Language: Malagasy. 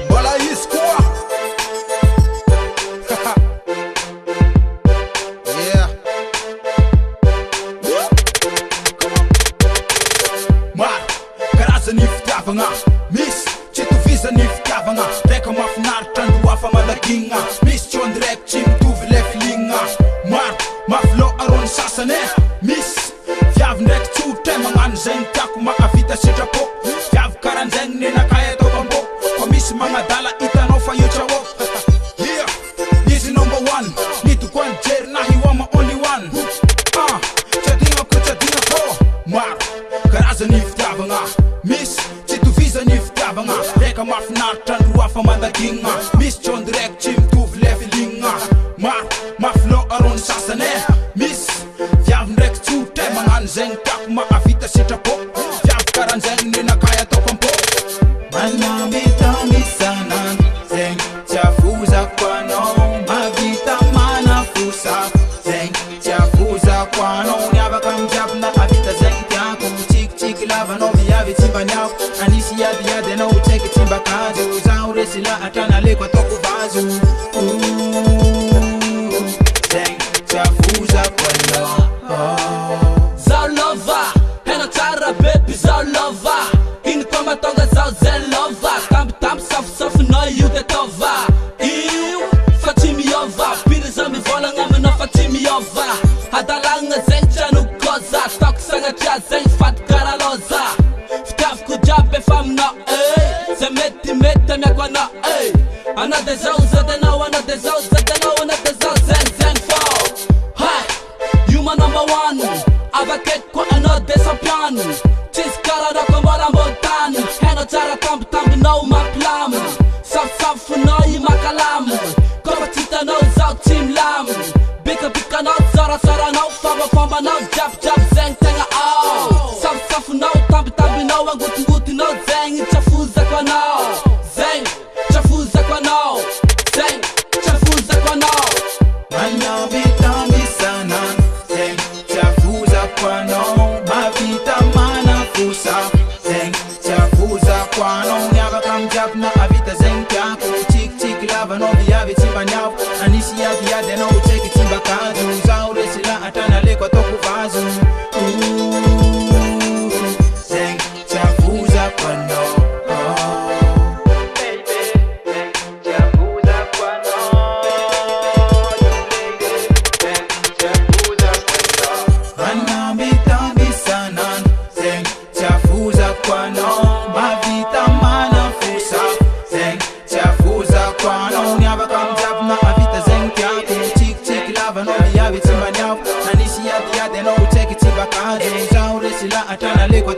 Voilà isso quoi. Yeah. Mar, karazany fitiavagna misy tsy itovizany fitiavagna reka mahafinaritra andro hafa malagigna misy tsy ondraiky tsy mitovy le filigna maro mafilô arony sasany misy viavy ndraiky tsotra magnano zegny tiako mahavita sitrapo viavy karan'zegny nenakay atao bambo fa misy magnadala hitanao fa io tsaô yeah izy number one nitoko any jerinahy io ama only one tsadinako tsadinako maro karazany fitiavagna misy tsy itovizany fitiavagna reka mahafinaritra andro hafa malagigna misy tsy ondraiky tsy mitovy le filigna maro mafilô arony sasany misy viavy ndraiky tsotra magnano zegny tiako mahavita sitrapo viavy karan'zegny nenakay atao pampo Manamita misanan zeng chafuza kwano mavita mana fusa zeng chafuza kwano nyaba kamjab na avita zeng tiako chik chik lava no miyavi timba nyao anisi yadi yade no cheki timba kazu zaure sila atana lekwa toku vazu zeng chafuza kwano Zao lova hena tsara baby zao lova iny koa matonga zao zay lova tambitamby safosafonao io de tova io fa tsy miova piry zao mivolagna aminao fa tsy miova adalagna zegny tranoko koza ataoko sagnatria zegny faty karaloza fitiaviko jiaby efa aminao zay mety amiako anao anao de zao zady anao anao de zao zady anao anao de zao zegny fô io ma number one avakeko koa anao de sampiano tsisy karana koa mbôla ambotany hainao tsara tambitambinao mampilamo safosafonao i makalamo koa fa tsy hitanao zao tsy milamo bikabikanao tsarasaranao fombafombanao jiabijiaby zegny tegna safosafonao tambitambinao angotongotinao zegny tsafozako anao zegny tsafozako anao zegny tsafozako anao Manamita misanan zeng chafuza kwano mavita mana fusa zeng chafuza kwano nyaba kamjab na avita zeng tiako chik chik lava no viavi timba nyao anisi yadi yade no cheki timba kazu zaure sila atana lekwa toku vazu zeng chafuza kwano Manamita misanan zeng chafuza kwano mavita mana fusa zeng chafuza kwano nyaba kamjab na avita zeng tiako chik chik lava no viavi timba nyao anisi yadi yade no cheki timba kazu zaure sila atana lekwa